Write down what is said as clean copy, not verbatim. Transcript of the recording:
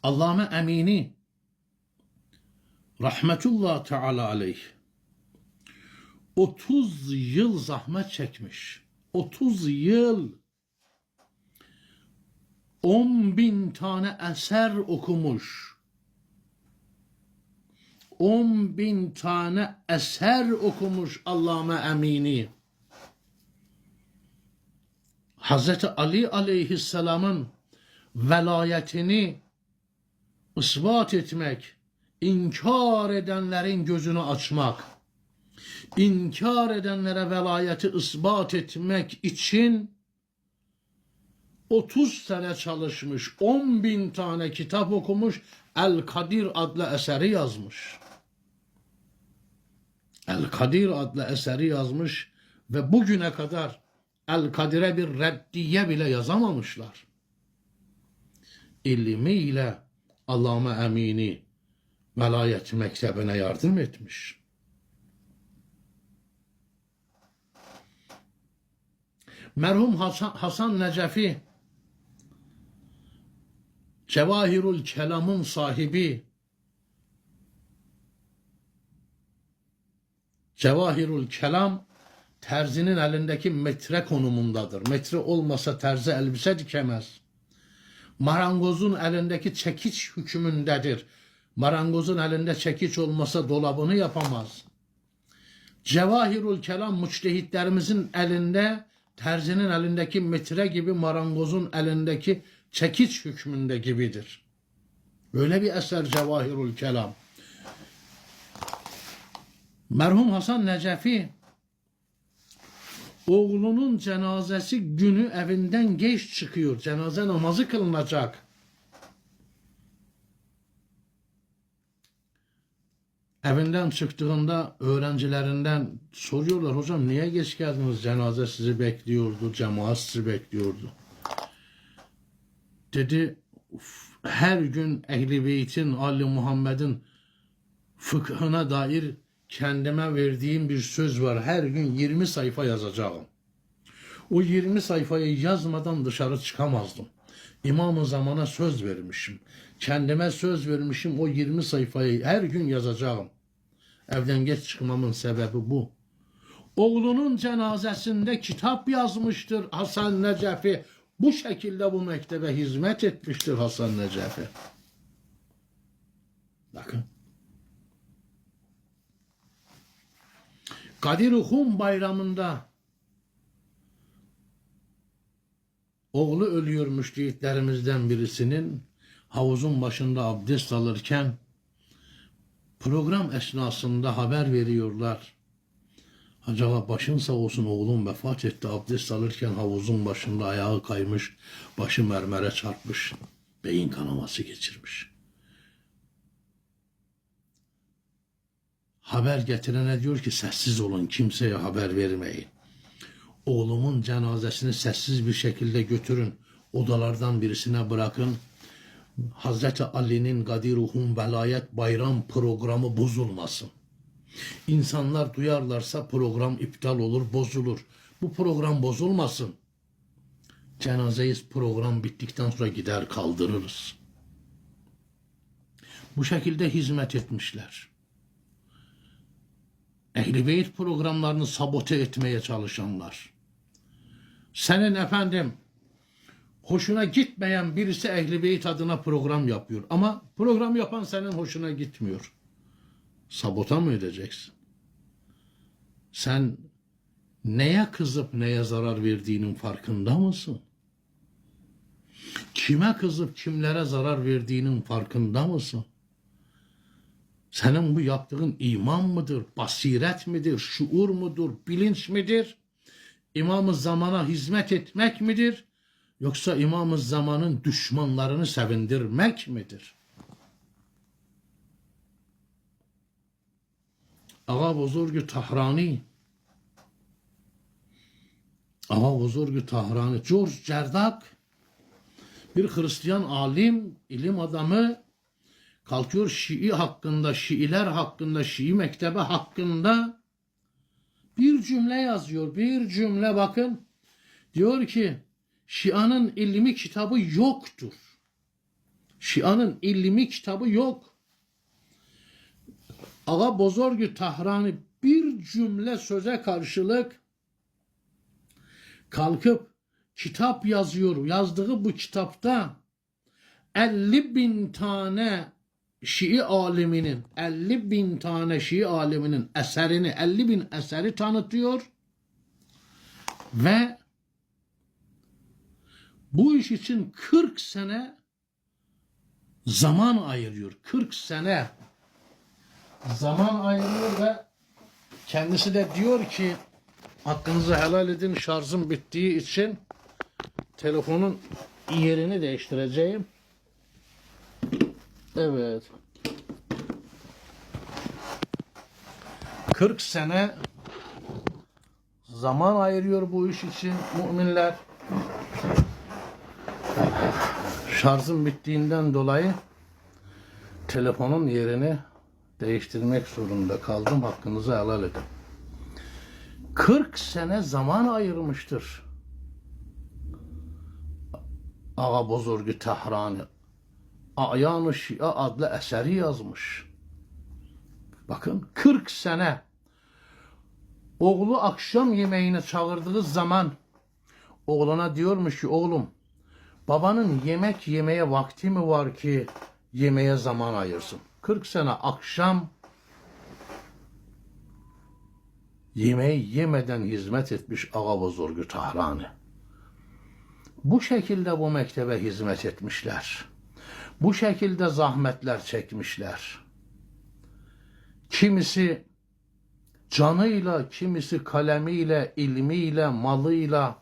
Allame Emini rahmetullah teala aleyh 30 yıl zahmet çekmiş. 30 yıl 10.000 tane eser okumuş. 10.000 tane eser okumuş Allame Emini. Hazreti Ali aleyhisselamın velayetini ispat etmek, inkar edenlerin gözünü açmak, inkar edenlere velayeti ispat etmek için 30 sene çalışmış, 10.000 tane kitap okumuş, El-Kadir adlı eseri yazmış. El-Kadir adlı eseri yazmış ve bugüne kadar El-Kadir'e bir reddiye bile yazamamışlar. İlmiyle Allame Emini velayet mektebine yardım etmiş. Merhum Hasan Necefi, Cevahirul Kelam'ın sahibi, Cevahirul Kelam terzinin elindeki metre konumundadır. Metre olmasa terzi elbise dikemez. Marangozun elindeki çekiç hükmündedir. Marangozun elinde çekiç olmasa dolabını yapamaz. Cevahirul Kelam müçtehitlerimizin elinde, terzinin elindeki metre gibi marangozun elindeki çekiç hükmünde gibidir. Böyle bir eser Cevahirul Kelam. Merhum Hasan Necefi oğlunun cenazesi günü evinden geç çıkıyor. Cenaze namazı kılınacak. Evinden çıktığında öğrencilerinden soruyorlar, hocam niye geç geldiniz? Cenaze sizi bekliyordu, cemaat sizi bekliyordu. Dedi, her gün Ehl-i Beyt'in, Ali Muhammed'in fıkhına dair kendime verdiğim bir söz var. Her gün 20 sayfa yazacağım. O 20 sayfayı yazmadan dışarı çıkamazdım. İmam-ı Zaman'a söz vermişim. Kendime söz vermişim, o 20 sayfayı her gün yazacağım. Evden geç çıkmamın sebebi bu. Oğlunun cenazesinde kitap yazmıştır Hasan Necefi. Bu şekilde bu mektebe hizmet etmiştir Hasan Necefi. Bakın. Kadir-i bayramında oğlu ölüyormuş yiğitlerimizden birisinin, havuzun başında abdest alırken program esnasında haber veriyorlar. Acaba başın sağ olsun, oğlum vefat etti, abdest alırken havuzun başında ayağı kaymış, başı mermere çarpmış, beyin kanaması geçirmiş. Haber getirene diyor ki sessiz olun, kimseye haber vermeyin. Oğlumun cenazesini sessiz bir şekilde götürün, odalardan birisine bırakın. Hazreti Ali'nin Gadiruhum velayet bayram programı bozulmasın. İnsanlar duyarlarsa program iptal olur, bozulur. Bu program bozulmasın. Cenazeyi program bittikten sonra gider kaldırırız. Bu şekilde hizmet etmişler. Ehl-i Beyt programlarını sabote etmeye çalışanlar. Senin efendim hoşuna gitmeyen birisi Ehl-i Beyt adına program yapıyor. Ama program yapan senin hoşuna gitmiyor. Sabota mı edeceksin? Sen neye kızıp neye zarar verdiğinin farkında mısın? Kime kızıp kimlere zarar verdiğinin farkında mısın? Senin bu yaptığın iman mıdır, basiret midir, şuur mudur, bilinç midir? İmam-ı Zaman'a hizmet etmek midir? Yoksa İmam-ı Zaman'ın düşmanlarını sevindirmek midir? Ağa Buzurg-u Tahrani, Ağa Buzurg-u Tahrani, George Cerdak, bir Hristiyan alim, ilim adamı, kalkıyor Şii hakkında, Şiiler hakkında, Şii mektebi hakkında bir cümle yazıyor. Bir cümle bakın. Diyor ki Şia'nın ilmi kitabı yoktur. Şia'nın ilmi kitabı yok. Ağa Bozorg-u Tahrani bir cümle söze karşılık kalkıp kitap yazıyor. Yazdığı bu kitapta 50.000 tane Şii aliminin 50.000 tane Şii aliminin eserini 50.000 eseri tanıtıyor ve bu iş için 40 sene zaman ayırıyor. 40 sene zaman ayırıyor ve kendisi de diyor ki hakkınızı helal edin, şarjım bittiği için telefonun yerini değiştireceğim. Evet. 40 sene zaman ayırıyor bu iş için müminler. Şarjım bittiğinden dolayı telefonun yerini değiştirmek zorunda kaldım. Hakkınızı helal edin. 40 sene zaman ayırmıştır Ağa Bozorg-u Tahrani. Ayan-ı Şia adlı eseri yazmış. Bakın 40 sene. Oğlu akşam yemeğine çağırdığı zaman oğluna diyormuş ki oğlum babanın yemek yemeye vakti mi var ki yemeğe zaman ayırsın? 40 sene akşam yemeği yemeden hizmet etmiş Ağa Bozorg-u Tahrani. Bu şekilde bu mektebe hizmet etmişler. Bu şekilde zahmetler çekmişler. Kimisi canıyla, kimisi kalemiyle, ilmiyle, malıyla